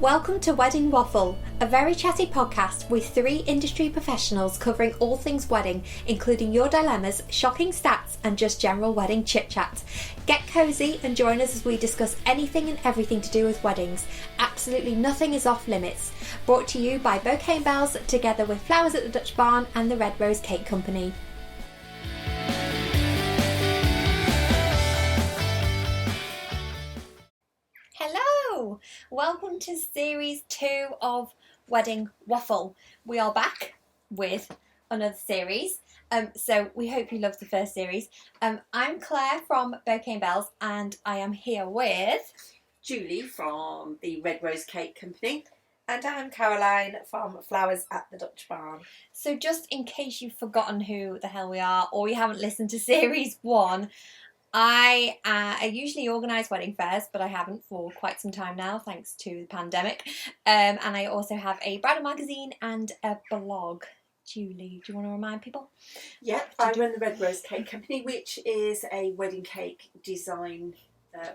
Welcome to Wedding Waffle, a very chatty podcast with three industry professionals covering all things wedding, including your dilemmas, shocking stats, and just general wedding chit-chat. Get cosy and join us as we discuss anything and everything to do with weddings. Absolutely nothing is off limits. Brought to you by Bouquet Bells, together with Flowers at the Dutch Barn and the Red Rose Cake Company. Hello! Welcome to Series 2 of Wedding Waffle. We are back with another series, so we hope you loved the first series. I'm Claire from Bouquet Bells and I am here with... Julie from the Red Rose Cake Company. And I'm Caroline from Flowers at the Dutch Barn. So just in case you've forgotten who the hell we are or you haven't listened to Series 1, I usually organise wedding fairs, but I haven't for quite some time now, thanks to the pandemic. And I also have a bridal magazine and a blog. Julie, do you want to remind people? Yeah, I run the Red Rose Cake Company, which is a wedding cake design,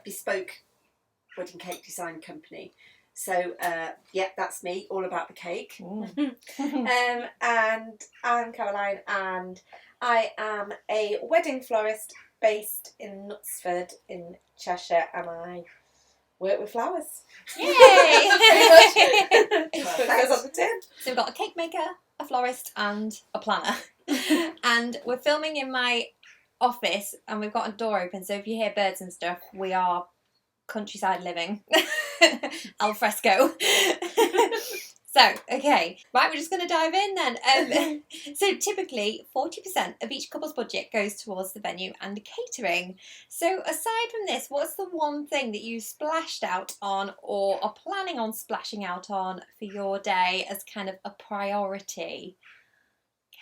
bespoke wedding cake design company. So, that's me, all about the cake. And I'm Caroline, and I am a wedding florist based in Knutsford in Cheshire, and I work with flowers. Yay! Flowers on the tin. So we've got a cake maker, a florist, and a planner. And we're filming in my office, and we've got a door open, so if you hear birds and stuff, we are countryside living. Al fresco. So, okay, right, we're just going to dive in then. So typically 40% of each couple's budget goes towards the venue and catering. So aside from this, what's the one thing that you splashed out on or are planning on splashing out on for your day as kind of a priority?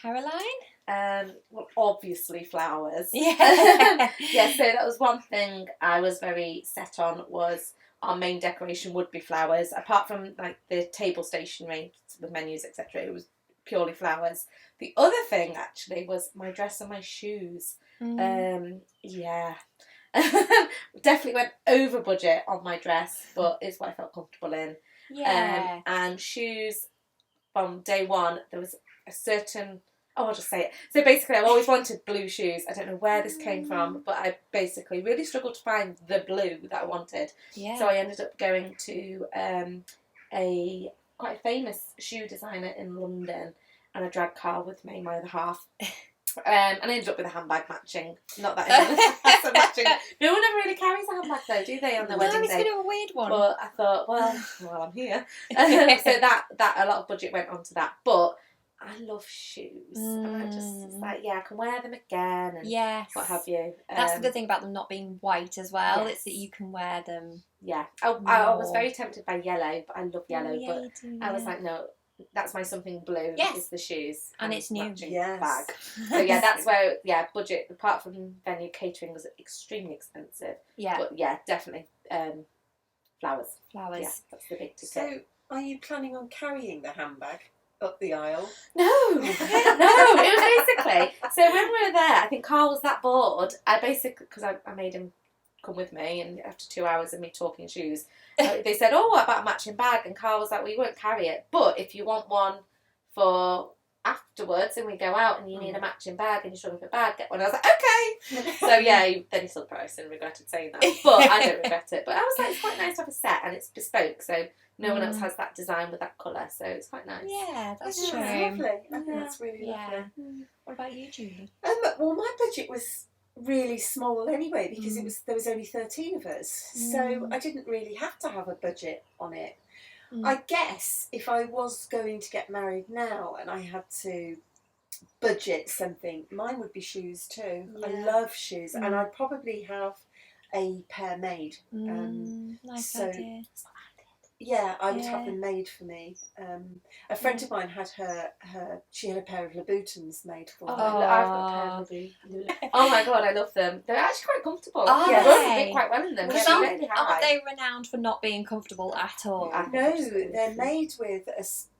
Caroline? Well, obviously flowers. Yeah. Yeah, so that was one thing I was very set on, was our main decoration would be flowers. Apart from like the table stationery, the menus, etc., it was purely flowers. The other thing actually was my dress and my shoes. Yeah. Definitely went over budget on my dress, but it's what I felt comfortable in. Yeah. And shoes, from day one, there was a certain... Oh, I'll just say it. So basically, I've always wanted blue shoes. I don't know where this came from, but I basically really struggled to find the blue that I wanted. Yeah. So I ended up going to a quite famous shoe designer in London, and I dragged Carl with me, my other half. And I ended up with a handbag matching. Not that anyone has a matching. No one ever really carries a handbag though, do they, on their wedding day? No, it's kind of a weird one. But I thought, well, I'm here. So that a lot of budget went onto that, but I love shoes, and I just, it's like, I can wear them again, and what have you. That's the good thing about them not being white as well. Yes. It's that you can wear them. Yeah, I was very tempted by yellow, but I love yellow. I was like, no, that's my something blue. Yes. Is the shoes, and it's new. Bag. So yeah, that's where budget. Apart from venue, catering was extremely expensive. Yeah, but yeah, definitely flowers. Flowers. Yeah, that's the big ticket. So, are you planning on carrying the handbag up the aisle? No, it was basically, so when we were there, I think Carl was that bored, I basically, because I made him come with me, and after 2 hours of me talking shoes, they said, oh, what about a matching bag? And Carl was like, well, you won't carry it, but if you want one for afterwards and we go out and you need a matching bag and you're struggling for a bag, get one. I was like, okay. So yeah, then he saw the price and regretted saying that, but I don't regret it. But I was like, it's quite nice to have a set, and it's bespoke, so no one else has that design with that colour, so it's quite nice. Yeah, that's true. true. That's lovely. I think that's really lovely. What about you, Julie? Well, my budget was really small anyway, because there was only 13 of us, so I didn't really have to have a budget on it. I guess if I was going to get married now and I had to budget something, mine would be shoes too. I love shoes, and I'd probably have a pair made. Nice idea. Yeah, I would have them made for me. A friend of mine had she had a pair of Louboutins made for her. Oh, I've got a pair of Louboutins. Oh my god, I love them. They're actually quite comfortable. Oh, yeah, they fit quite well in them. Aren't they renowned for not being comfortable at all? No, they're made with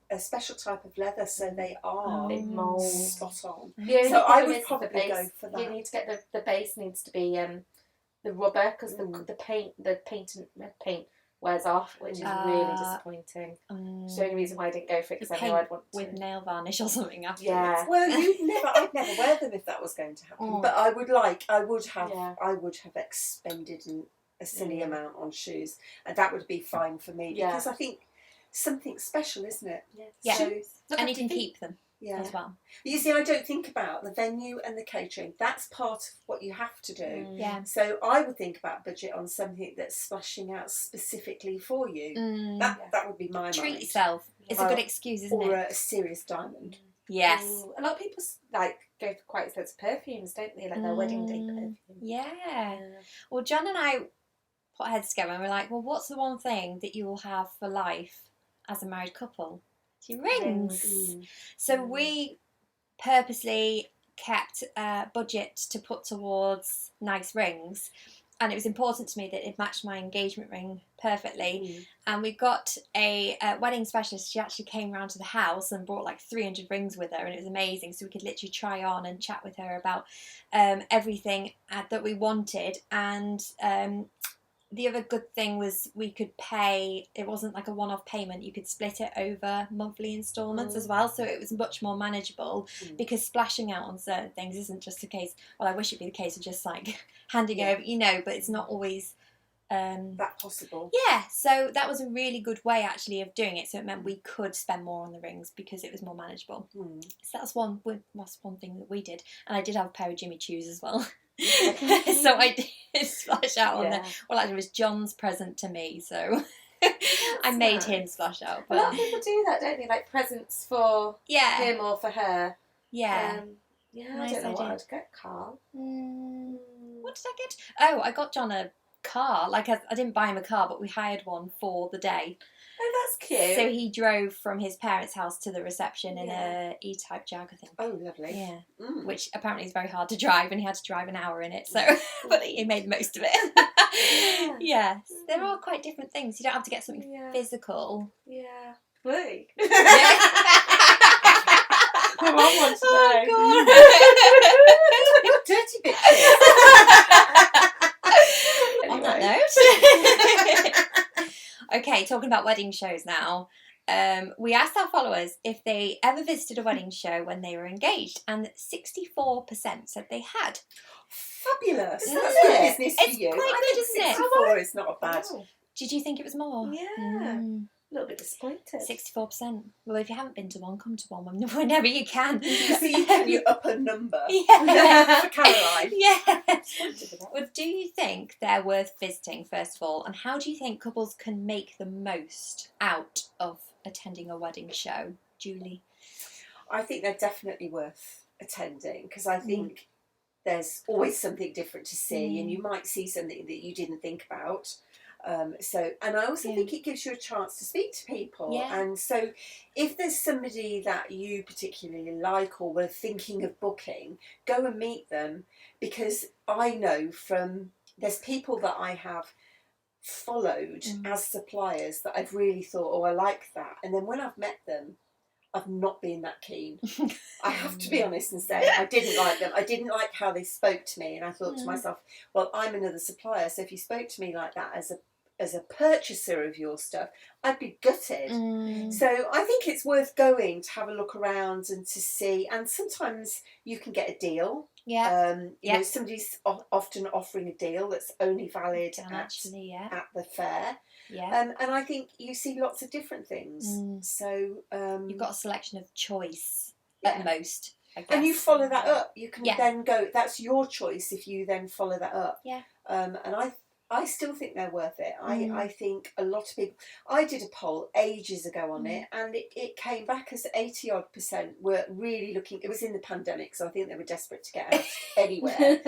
a special type of leather, so they are spot on. So I would probably go for that. You need to get the base needs to be the rubber, because the paint wears off, which is really disappointing. It's the only reason why I didn't go for it, because I know I'd want to. With nail varnish or something afterwards. Yeah. Well, I'd never wear them if that was going to happen. But I would have expended a silly amount on shoes, and that would be fine for me, because I think something special, isn't it? Yeah. So, And you can keep them as well. You see, I don't think about the venue and the catering. That's part of what you have to do. Yeah. So I would think about budget on something that's splashing out specifically for you. That would be my Treat mind. yourself. It's a good excuse, isn't it? Or a serious diamond. Yes. A lot of people go for quite expensive perfumes, don't they? Like their wedding day perfume. Yeah. Well, John and I put our heads together and we're like, well, what's the one thing that you will have for life as a married couple? It's your rings. So we purposely kept a budget to put towards nice rings, and it was important to me that it matched my engagement ring perfectly. And we got a wedding specialist. She actually came round to the house and brought like 300 rings with her, and it was amazing, so we could literally try on and chat with her about everything that we wanted. And the other good thing was we could pay, it wasn't like a one-off payment, you could split it over monthly instalments as well, so it was much more manageable, because splashing out on certain things isn't just a case, well, I wish it'd be the case of just like handing over, but it's not always that possible. Yeah, so that was a really good way actually of doing it, so it meant we could spend more on the rings because it was more manageable. So that's one thing that we did. And I did have a pair of Jimmy Choos as well. So I did splash out on there. Well, actually, it was John's present to me, so I made him splash out. But a lot of people do that, don't they? Like presents for him or for her. Yeah. I don't know what I'd get, Carl. What did I get? Oh, I got John a car. Like I didn't buy him a car, but we hired one for the day. Oh, that's cute. So he drove from his parents' house to the reception in a E-Type Jag, I think. Oh, lovely. Yeah. Which apparently is very hard to drive, and he had to drive an hour in it, so but he made the most of it. Yes. There are quite different things. You don't have to get something physical. Yeah. Wait. I want one today. Oh, God. Dirty bitches. On that note. Okay, talking about wedding shows now. We asked our followers if they ever visited a wedding show when they were engaged, and 64% said they had. Fabulous. Isn't That's it? good business for It's you. quite I good, think isn't it? 64 is not a bad. Did you think it was more? Yeah. A little bit disappointed. 64%. Well, if you haven't been to one, come to one whenever you can. So you can you up a number. Yeah. For Caroline. Yeah. Well, do you think they're worth visiting, first of all? And how do you think couples can make the most out of attending a wedding show? Julie? I think they're definitely worth attending, because I think there's always something different to see, and you might see something that you didn't think about. And I also think it gives you a chance to speak to people. And so if there's somebody that you particularly like or were thinking of booking, go and meet them, because I know there's people that I have followed as suppliers that I've really thought, oh, I like that. And then when I've met them, I've not been that keen. I have to be honest and say I didn't like them. I didn't like how they spoke to me, and I thought to myself, well, I'm another supplier, so if you spoke to me like that as a purchaser of your stuff, I'd be gutted. So I think it's worth going to have a look around and to see, and sometimes you can get a deal. You know, somebody's often offering a deal that's only valid at the fair. And I think you see lots of different things. So you've got a selection of choice at most, I guess. And you follow that up. You can then go, that's your choice if you then follow that up. And I still think they're worth it. I think a lot of people... I did a poll ages ago on it, and it came back as 80-odd% were really looking... It was in the pandemic, so I think they were desperate to get out anywhere.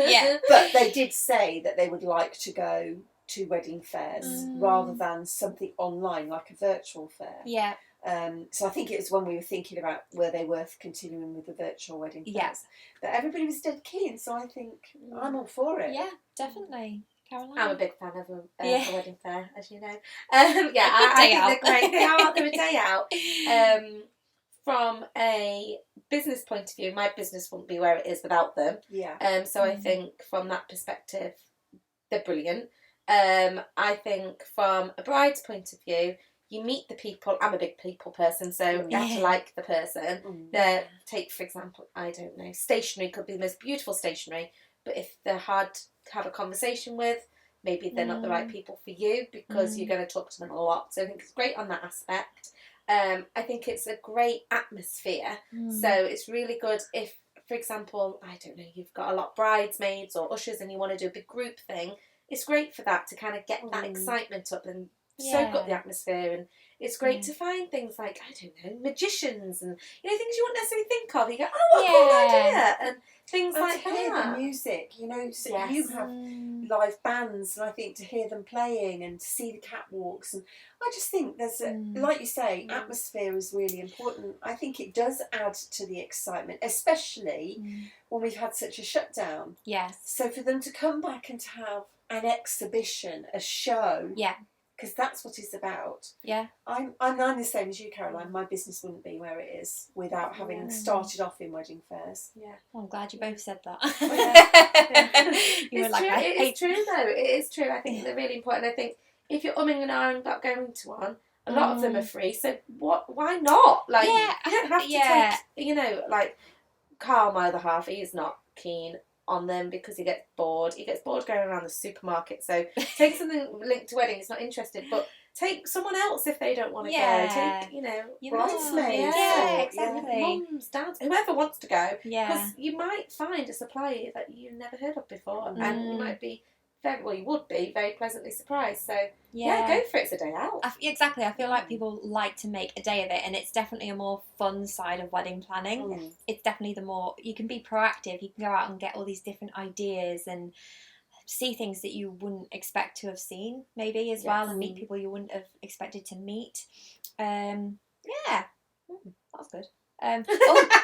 But they did say that they would like to go to wedding fairs rather than something online, like a virtual fair. So I think it was when we were thinking about were they worth continuing with the virtual wedding fairs. But everybody was dead keen, so I think I'm all for it. Yeah, definitely. Caroline? I'm a big fan of a wedding fair, as you know. I think they're great. They are. They're a day out. From a business point of view, my business wouldn't be where it is without them. So I think from that perspective, they're brilliant. I think from a bride's point of view, you meet the people. I'm a big people person, so you have to like the person. Take, for example, I don't know, stationery could be the most beautiful stationery, but if they're hard to have a conversation with, maybe they're not the right people for you because you're going to talk to them a lot. So I think it's great on that aspect. I think it's a great atmosphere. So it's really good if, for example, I don't know, you've got a lot of bridesmaids or ushers and you want to do a big group thing. It's great for that, to kind of get that excitement up and soak up the atmosphere. And it's great to find things like, I don't know, magicians and, you know, things you wouldn't necessarily think of. You go, oh, what a cool idea, and things like to hear that. the music, you know, so you have live bands, and I think to hear them playing and to see the catwalks, and I just think there's a, like you say, atmosphere is really important. I think it does add to the excitement, especially when we've had such a shutdown. Yes. So for them to come back and to have an exhibition, a show, because that's what it's about. Yeah. I'm the same as you, Caroline. My business wouldn't be where it is without having started off in wedding fairs. Yeah. Well, I'm glad you both said that. You were like, it's true though. It is true. I think they're really important. I think if you're umming and ahhing about going to one, a lot of them are free. So why not? Like, you don't have to take, you know, like Carl, my other half, he's not keen on them because he gets bored. He gets bored going around the supermarket. So take something linked to wedding. He's not interested, but take someone else if they don't want to go. Take, you know, bridesmaids. Yeah, exactly. Mums, dads, whoever wants to go. Yeah. Because you might find a supplier that you've never heard of before, and you might be you would be very pleasantly surprised. So go for it. It's a day out. Exactly. I feel like people like to make a day of it, and it's definitely a more fun side of wedding planning. It's definitely the more you can be proactive. You can go out and get all these different ideas and see things that you wouldn't expect to have seen, maybe as well, and meet people you wouldn't have expected to meet. That was good. The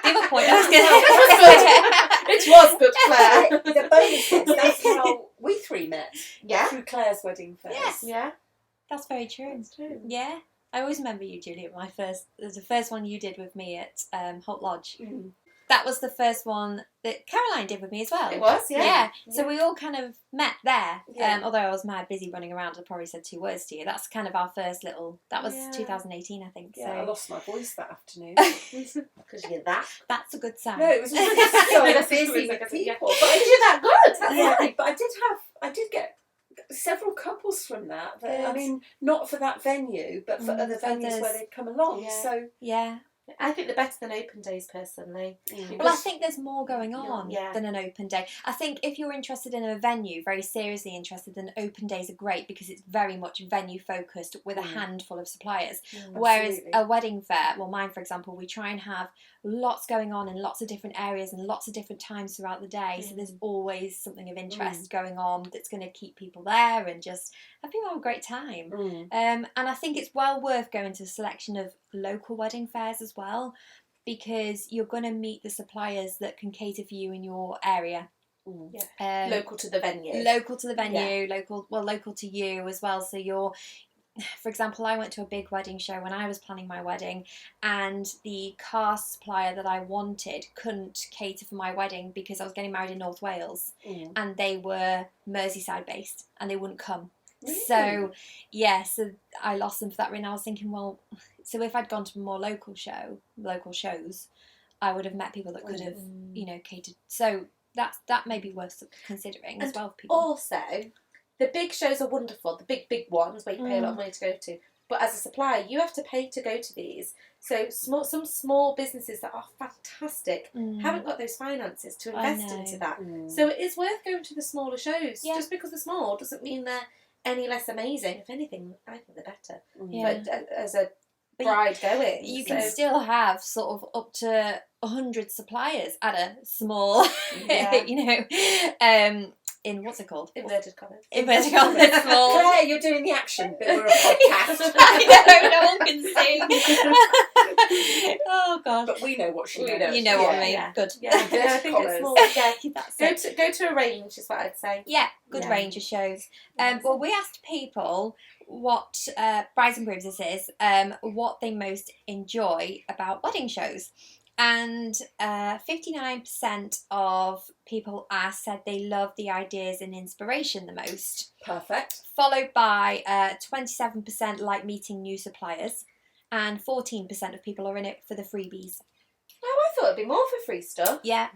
other point I was going to It was good, Claire. The bonus is that's how we three met. Yeah. Through Claire's wedding fairs. Yes. Yeah. That's very true. That's true. Yeah. I always remember you, Julia. The first one you did with me at Holt Lodge. That was the first one that Caroline did with me as well. It was, yeah. So we all kind of met there. Although I was mad busy running around, I probably said 2 words to you. That's kind of our first little. That was 2018, I think. Yeah, so. I lost my voice that afternoon. Because you did that. That's a good sign. No, it was really so busy with people. But I did that good. That's right. But I did get several couples from that. I mean, not for that venue, but for other venues where they'd come along. Yeah. So I think they're better than open days, personally. Well, I think there's more going on than an open day. I think if you're interested in a venue, very seriously interested, then open days are great because it's very much venue focused with a handful of suppliers. Whereas a wedding fair, well, mine, for example, we try and have lots going on in lots of different areas and lots of different times throughout the day. So there's always something of interest going on that's going to keep people there and just have people have a great time. And I think it's well worth going to a selection of local wedding fairs as well, because you're going to meet the suppliers that can cater for you in your area. Local to the venue. Local to you as well. So you're, for example, I went to a big wedding show when I was planning my wedding, and the car supplier that I wanted couldn't cater for my wedding because I was getting married in North Wales and they were Merseyside based and they wouldn't come. Really? So I lost them for that reason. I was thinking, well, so if I'd gone to a more local shows, I would have met people that could have, catered. So that may be worth considering as well for people. Also, the big shows are wonderful, the big ones where you pay a lot of money to go to. But as a supplier, you have to pay to go to these. So some small businesses that are fantastic haven't got those finances to invest into that. So it is worth going to the smaller shows. Just because they're small doesn't mean they're any less amazing. If anything, I think they're better. But as a bride going, you can still have sort of up to 100 suppliers at a small, in what's it called? Inverted commas. Inverted commas. Small. Claire, you're doing the action, but we're a podcast. I know, no one can see. Oh God! But we know what she knows. You know what I mean. Good. Yeah, I think it's small. Yeah, go to a range is what I'd say. Yeah, good range of shows. Well, we asked people what brides and grooms this is, what they most enjoy about wedding shows. And 59% of people asked said they love the ideas and inspiration the most. Perfect. Followed by 27% like meeting new suppliers, and 14% of people are in it for the freebies. Oh, I thought it'd be more for free stuff. Yeah.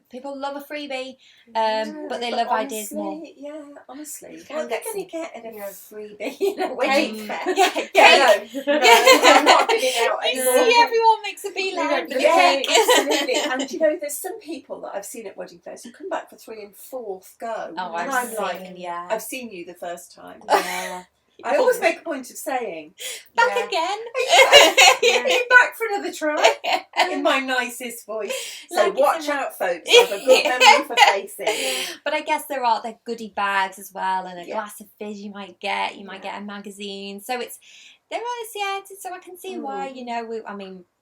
People love a freebie, but they love ideas more. Yeah, honestly. You can What are get you going to get in a yeah. freebie in a wedding fair? Yeah, No, I'm not giving out You anymore. see everyone makes a beeline for the Yeah, cake. absolutely. And you know, there's some people that I've seen at wedding fairs who come back for 3 and 4th go. Oh, and I've I'm like, seen, yeah. I've seen you the first time. Yeah. I always make a point of saying, Back Yeah. again. are you back for another try? In my nicest voice. So Like watch it's in out, folks. I have a good memory for faces. But I guess there are the goodie bags as well, and a Yeah. glass of fizz you might get. You might get a magazine. So so I can see why, you know,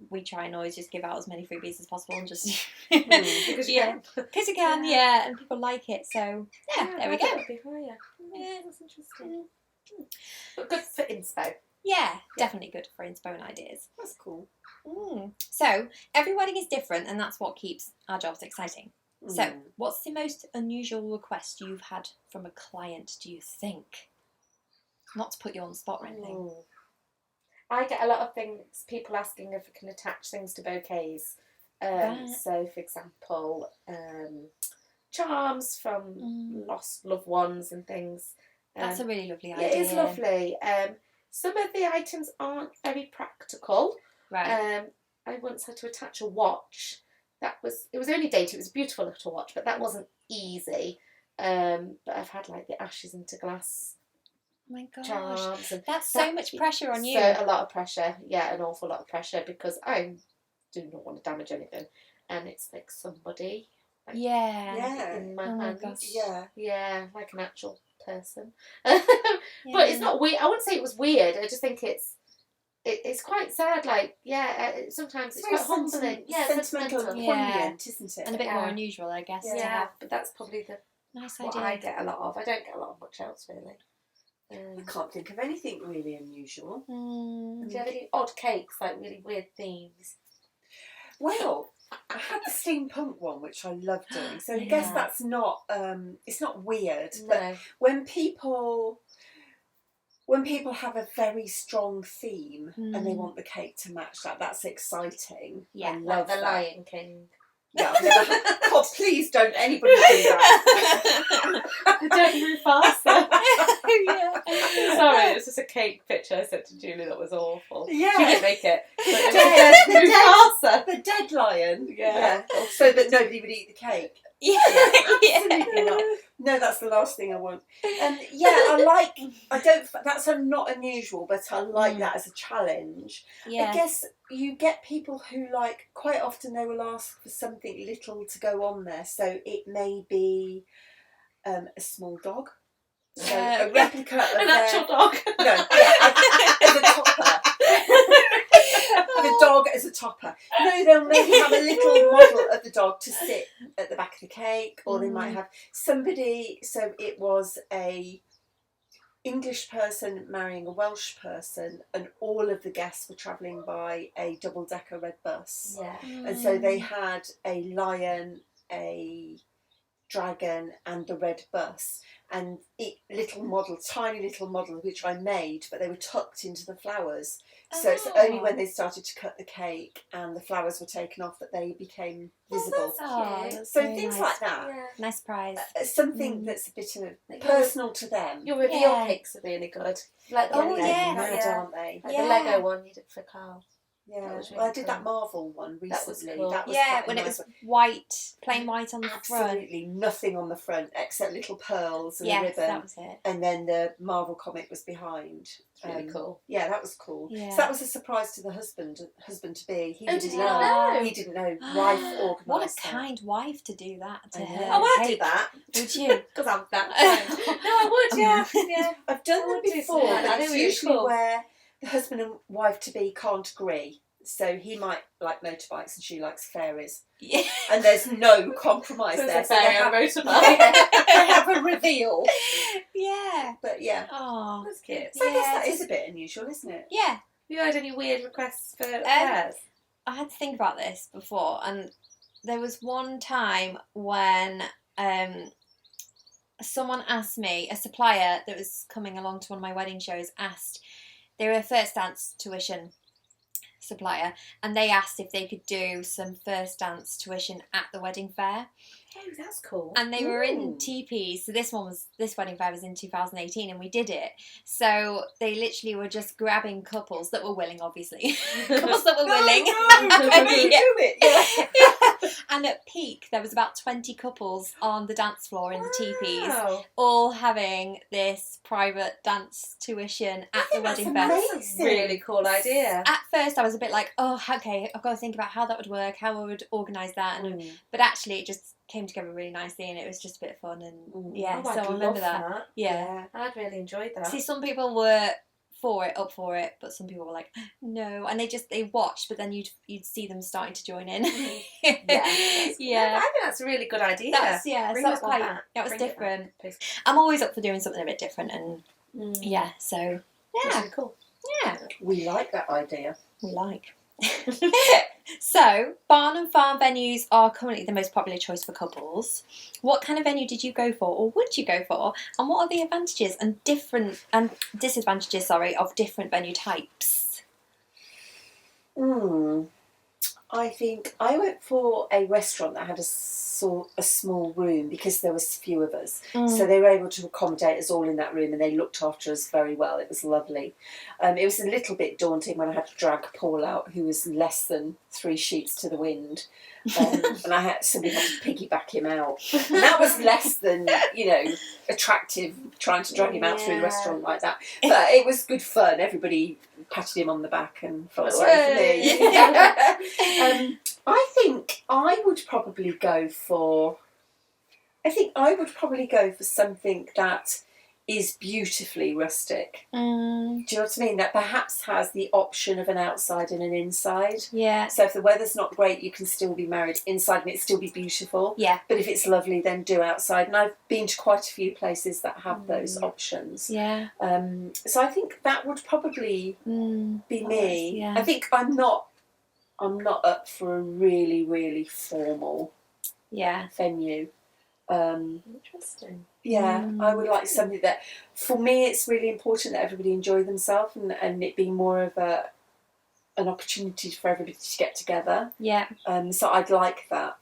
we try and always just give out as many freebies as possible and just Because you can. because you can, yeah, and people like it. So there we I go. thought it'd be higher. Yeah. That's interesting. But good for inspo. Yeah, definitely good for inspo and ideas. That's cool. So every wedding is different, and that's what keeps our jobs exciting. So, Mm. what's the most unusual request you've had from a client, do you think? Not to put you on the spot or anything. I get a lot of things, people asking if I can attach things to bouquets. Right. So, for example, charms from lost loved ones and things. That's a really lovely Yeah, idea. it is lovely. Some of the items aren't very practical. Right. I once had to attach a watch. It was only dated. It was a beautiful little watch, but that wasn't easy. But I've had like the ashes into glass Oh my gosh. charms, and That's so much pressure on you. So a lot of pressure. Yeah, an awful lot of pressure because I do not want to damage anything, and it's like somebody. Like, Yeah. in my Oh my hands. gosh. Yeah, like an actual person. Yeah. But it's not weird. I wouldn't say it was weird. I just think it's quite sad. Like, sometimes it's quite humbling. Yeah, sentimental and Yeah. poignant, isn't it? And a bit more unusual, I guess. Yeah, to have. but that's probably the Nice what idea. I get a lot of. I don't get a lot of much else really. I can't think of anything really unusual. Do you have any odd cakes, like really weird themes? Well, I had the steampunk one, which I love doing. So I guess Yeah. that's not it's not weird, but No. when people have a very strong theme and they want the cake to match that, that's exciting. Yeah, I Like love the that. Lion King. Yeah, I've never had, God, please don't anybody do that. Don't Mufasa. Yeah. Sorry, it's just a cake picture I sent to Julie that was awful. Yeah. She didn't make it. But it Dead- was Mufasa. The dead lion. Yeah. So that nobody would eat the cake. Yeah. Absolutely not. No, that's the last thing I want. That's not unusual, but I like that as a challenge. Yeah. I guess you get people who quite often they will ask for something little to go on there. So it may be a small dog. So a replica of An actual dog. No, as a topper. The dog as a topper. No, they'll maybe have a little model of the dog to sit at the back of the cake, or they might have somebody. So it was a English person marrying a Welsh person, and all of the guests were travelling by a double-decker red bus. Yeah. And so they had a lion, a dragon, and the red bus. And tiny little model, which I made, but they were tucked into the flowers. So it's only when they started to cut the cake and the flowers were taken off that they became visible. That's So very things nice. like that. Yeah. Nice prize. Something that's a bit of personal to them. Your reveal Yeah. cakes are really good. Like the Oh, Lego, yes. Mad, aren't they? Like Yeah. the Lego one you did for Carl. Yeah. That was Well, I really did cool. that Marvel one recently. That was cool. That was Yeah, quite a when it nice was one. white, plain white on the front. Absolutely nothing on the front except little pearls and a Yes, ribbon. that was it. And then the Marvel comic was behind. It's really cool. Yeah, that was cool. Yeah. So that was a surprise to the husband to be. He Oh, didn't did he know. not know? He didn't know. Wife organised What a that. kind wife to do that to I her. know. Oh, I'd do cake. that. Would you? Because I'm that kind. No, I would, yeah. Yeah. I've done I them would do before, something like that. but it's They're really usually cool. where the husband and wife to be can't agree. So he might like motorbikes and she likes fairies. Yeah. And there's no compromise So there. it's a fairy on a motorbike. they have a reveal. Yeah. But yeah. Oh. That's cute. So I guess Yeah, that it's is a bit unusual, isn't it? Yeah. Have you had any weird requests for fairs? I had to think about this before, and there was one time when someone asked me, a supplier that was coming along to one of my wedding shows asked, they were a first dance tuition supplier, and they asked if they could do some first dance tuition at the wedding fair. Oh, that's cool. And they were in teepees. So this wedding fair was in 2018, and we did it. So they literally were just grabbing couples that were willing, obviously. Couples that were willing. Do it. Yeah. And at peak, there was about 20 couples on the dance floor in the teepees, Wow. all having this private dance tuition at the wedding fair. That's a really cool idea. At first, I was a bit like, oh, okay, I've got to think about how that would work, how I would organise that. But actually, it just came together really nicely, and it was just a bit of fun. And yeah, Oh, so I'd I remember love that. Yeah. I'd really enjoyed that. See, some people were up for it, but some people were like, no, and they watched, but then you'd see them starting to join in. Yeah. I think that's a really good idea. That's so that was quite. That was different. I'm always up for doing something a bit different, and so That's really cool. yeah, We like that idea. we like. So, barn and farm venues are currently the most popular choice for couples. What kind of venue did you go for, or would you go for? And what are the advantages and disadvantages, of different venue types? I think I went for a restaurant that had a small room because there was few of us. So they were able to accommodate us all in that room, and they looked after us very well. It was lovely. It was a little bit daunting when I had to drag Paul out, who was less than 3 sheets to the wind. And I had somebody had to piggyback him out. And that was less than, attractive, trying to drag him out through the restaurant like that. But it was good fun. Everybody patted him on the back and felt sorry for me. I think I would probably go for something that is beautifully rustic. Do you know what I mean? That perhaps has the option of an outside and an inside. Yeah. So if the weather's not great, you can still be married inside and it still be beautiful. Yeah. But if it's lovely, then do outside. And I've been to quite a few places that have those options. Yeah. So I think that would probably be me. Yeah. I think I'm not up for a really, really formal venue. Interesting. Yeah, I would like something that, for me, it's really important that everybody enjoy themselves and it be more of an opportunity for everybody to get together. Yeah. So I'd like that,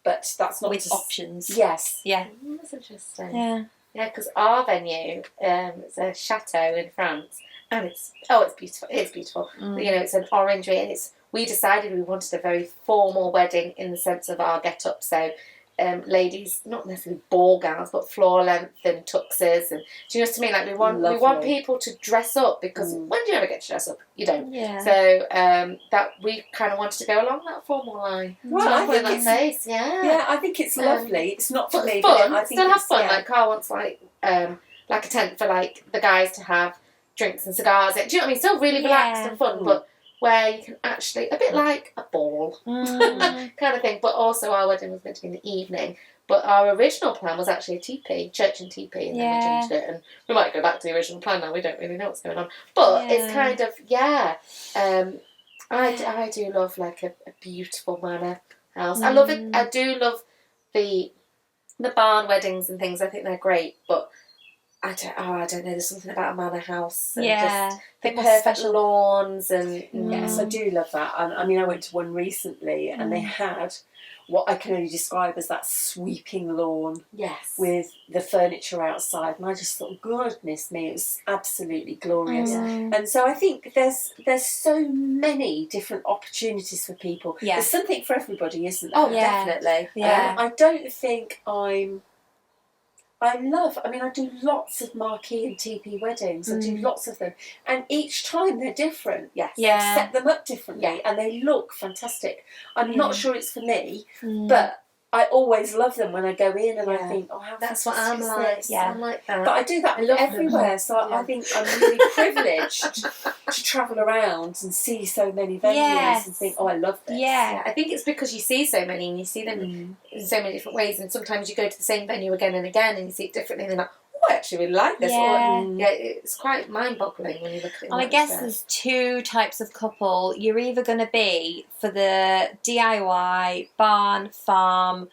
but that's not with options. Yes. Yeah. That's interesting. Yeah. Yeah, because our venue is a chateau in France, and it's beautiful. It's beautiful. It's an orangery, and we decided we wanted a very formal wedding in the sense of our get up. So ladies, not necessarily ball gowns, but floor length and tuxes, and do you know what I mean? Like we want people to dress up, because when do you ever get to dress up? You don't. Yeah. So that we kind of wanted to go along that formal line. Well, So I think that it's face, yeah. Yeah, I think it's lovely. It's not for me, fun. but I think still have it's fun. yeah. Like Carl wants like a tent for like the guys to have drinks and cigars. Do you know what I mean? Still really relaxed and fun, but where you can actually, a bit like a ball kind of thing. But also our wedding was meant to be in the evening. But our original plan was actually a teepee, church and teepee, and then we changed it. And we might go back to the original plan now. We don't really know what's going on. But it's kind of, I do love like a beautiful manor house. I love it. I do love the barn weddings and things. I think they're great. But I don't know. There's something about a manor house. And just the perfect lawns and Yes, I do love that. I mean, I went to one recently, and they had what I can only describe as that sweeping lawn. Yes. With the furniture outside, and I just thought, goodness me, it was absolutely glorious. And so I think there's so many different opportunities for people. Yeah. There's something for everybody, isn't there? Oh, definitely. Yeah. I don't think I do lots of marquee and teepee weddings. I do lots of them. And each time they're different. Yes. Yeah. Set them up differently and they look fantastic. I'm not sure it's for me, but I always love them when I go in and I think, oh, how that's what fantastic I'm is like. this? Yeah, I'm like that. But I do that everywhere, so I think I'm really privileged to travel around and see so many venues and think, oh, I love this. Yeah, I think it's because you see so many and you see them in so many different ways, and sometimes you go to the same venue again and again and you see it differently and you're like, oh, I actually really like this. Yeah. Or, yeah, it's quite mind-boggling when you look at it. And I guess there's two types of couple. You're either going to be for the DIY, barn, farm,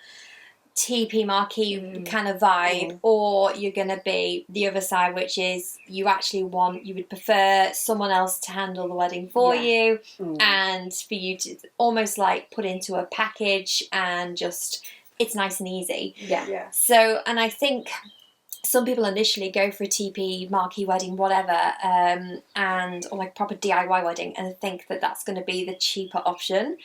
TP marquee kind of vibe, or you're going to be the other side, which is you would prefer someone else to handle the wedding for you and for you to almost like put into a package and just, it's nice and easy. Yeah. So, and I think some people initially go for a TP marquee wedding, whatever, and or like proper DIY wedding, and think that that's going to be the cheaper option.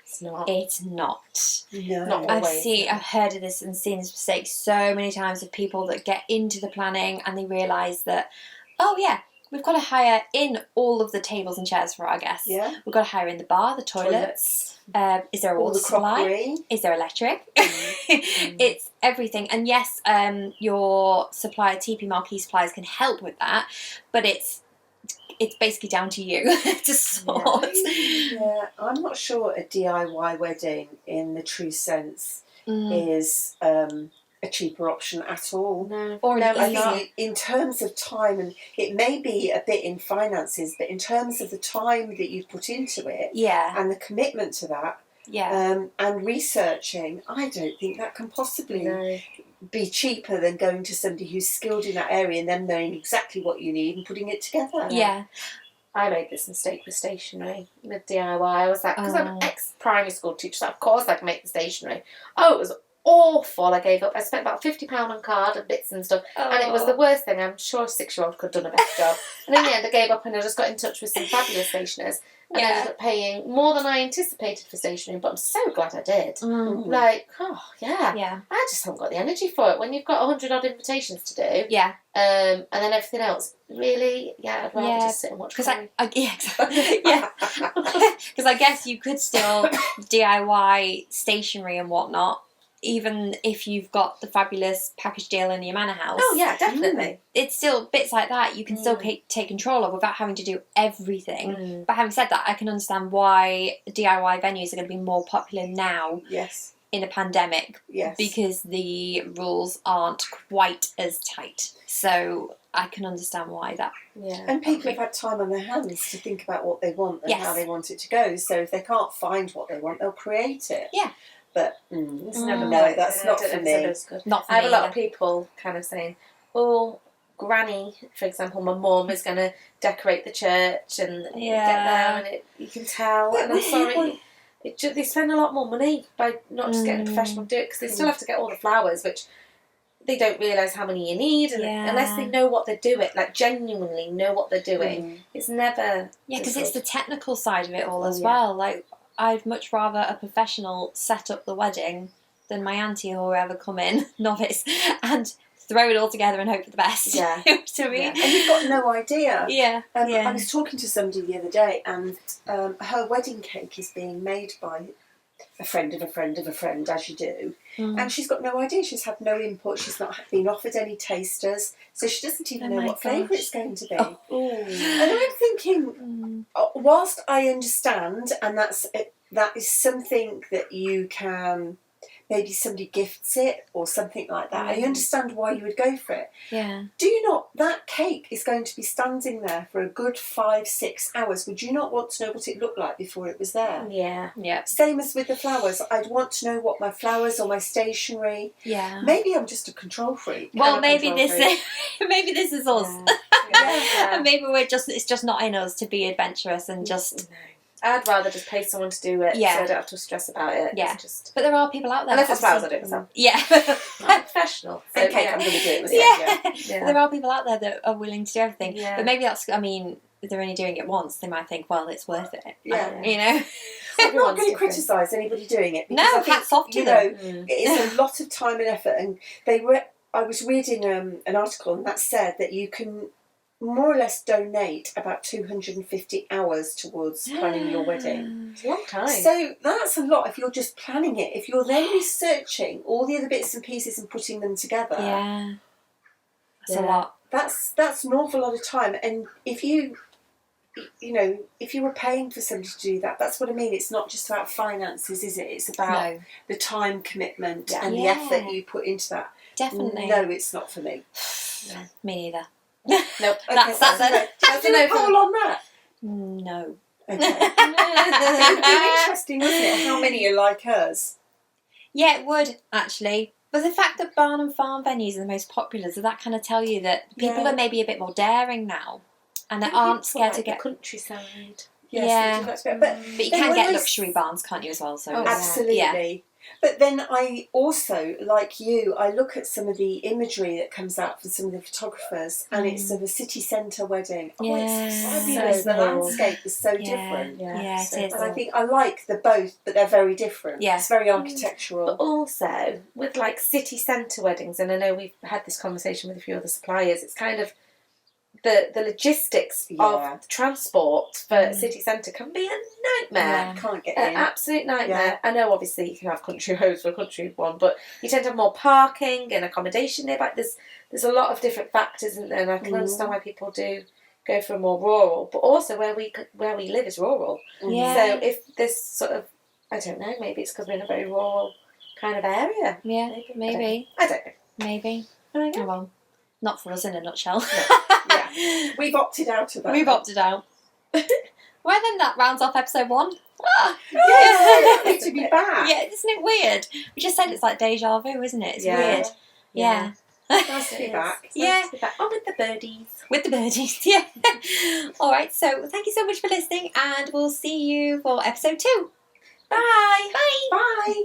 It's not. It's not. No. Not always. I've heard of this and seen this mistake so many times of people that get into the planning and they realise that, oh yeah, we've got to hire in all of the tables and chairs for our guests. Yeah. We've got to hire in the bar, the toilets. Is there a All water the supply? crockery. Is there electric? It's everything. And yes, your supplier, TP marquee suppliers, can help with that, but it's basically down to you to sort. Yeah, I'm not sure a DIY wedding in the true sense is a cheaper option at all. No. Or No, I think in terms of time, and it may be a bit in finances, but in terms of the time that you've put into it and the commitment to that and researching, I don't think that can possibly be cheaper than going to somebody who's skilled in that area and them knowing exactly what you need and putting it together. Yeah. I made this mistake with stationery, with DIY. I was like, because I'm an ex-primary school teacher, so of course I can make the stationery. Oh, it was awful. I gave up. I spent about £50 on card and bits and stuff, and it was the worst thing. I'm sure a 6-year-old could have done a better job. And in the end, I gave up and I just got in touch with some fabulous stationers. And I ended up paying more than I anticipated for stationery, but I'm so glad I did. Like, I just haven't got the energy for it. When you've got 100 odd invitations to do, and then everything else, really, I'd rather just sit and watch. Because because I guess you could still DIY stationery and whatnot, even if you've got the fabulous package deal in your manor house. Oh yeah, definitely. It's still bits like that you can still take control of without having to do everything. But having said that, I can understand why DIY venues are going to be more popular now. Yes. In a pandemic. Yes. Because the rules aren't quite as tight. So I can understand why that. Yeah. And people have had time on their hands to think about what they want and how they want it to go. So if they can't find what they want, they'll create it. Yeah. But it's never no, that's not for me. Not for I have me a lot of people kind of saying, oh, Granny, for example, my mum is going to decorate the church and get there, and you can tell. And I'm sorry, they spend a lot more money by not just getting a professional to do it, because they still have to get all the flowers, which they don't realise how many you need, and unless they know what they're doing, like genuinely know what they're doing, it's never. Yeah, because it's the technical side of it all as well. Like, I'd much rather a professional set up the wedding than my auntie or whoever come in, novice, and throw it all together and hope for the best. Yeah. To me. And you've got no idea. Yeah. I was talking to somebody the other day, and her wedding cake is being made by a friend of a friend of a friend, as you do. And she's got no idea. She's had no input. She's not been offered any tasters. So she doesn't even know what flavour it's going to be. And I'm thinking, whilst I understand, and that is something that you can, maybe somebody gifts it or something like that. I understand why you would go for it. Yeah. Do you not? That cake is going to be standing there for a good 5-6 hours. Would you not want to know what it looked like before it was there? Yeah. Yeah. Same as with the flowers. I'd want to know what my flowers or my stationery. Yeah. Maybe I'm just a control freak. Well, maybe this is us. Yeah. And maybe it's just not in us to be adventurous and just. I'd rather just pay someone to do it, so I don't have to stress about it. Yeah. It's just... But there are people out there. Unless it's flowers, I do it myself. Yeah. I'm professional. So Okay, I'm going to do it myself. Yeah. There are people out there that are willing to do everything. Yeah. But maybe that's, I mean, if they're only doing it once, they might think, well, it's worth it. Yeah. You know? I'm not going to criticise anybody doing it. No, I think, hats off to you them. know, it's a lot of time and effort. And I was reading an article, and that said that you can more or less donate about 250 hours towards planning your wedding. It's a long time. So that's a lot if you're just planning it. If you're then researching all the other bits and pieces and putting them together, that's a lot. That's an awful lot of time. And if you were paying for somebody to do that, that's what I mean. It's not just about finances, is it? It's about the time commitment and the effort you put into that. Definitely. No, it's not for me. Yeah. Me neither. Nope. That's Did That's you an do a open. poll on that? No. Okay. It would be interesting, wouldn't it? How many are like hers? Yeah, it would actually. But the fact that barn and farm venues are the most popular, does that kind of tell you that people Yeah. are maybe a bit more daring now, and they I think aren't people scared to like get? the countryside. Yes, Yeah. they do like to be- but But you then can when get I luxury barns, can't you, as well? So Oh, it's- Absolutely. yeah. But then I also, like you, I look at some of the imagery that comes out from some of the photographers, and it's of a city centre wedding. Oh, Yeah. it's fabulous. So The cool. landscape is so Yeah. different. Yeah, it so is. And I think I like the both, but they're very different. Yeah. It's very architectural. But also with like city centre weddings, and I know we've had this conversation with a few other suppliers. It's kind of the logistics Yeah. of transport for a city centre can be a nightmare. Can't get An in. absolute nightmare. I know obviously you can have country homes for a country one, but you tend to have more parking and accommodation nearby. There's a lot of different factors in there, and I can understand why people do go for more rural. But also where we live is rural. Yeah. So if this sort of, I don't know, maybe it's because we're in a very rural kind of area. Yeah, maybe. I don't know. Maybe. I don't Oh, know. well, not for us in a nutshell. Yeah. We've opted out of that. We've opted out. Well, then that rounds off episode 1. Yes, lovely to be back. Yeah, isn't it weird? We just said it's like deja vu, isn't it? It's weird. Yeah. Nice to be back. Yeah. Oh, with the birdies. With the birdies, yeah. All right, so thank you so much for listening, and we'll see you for episode 2. Bye. Bye. Bye.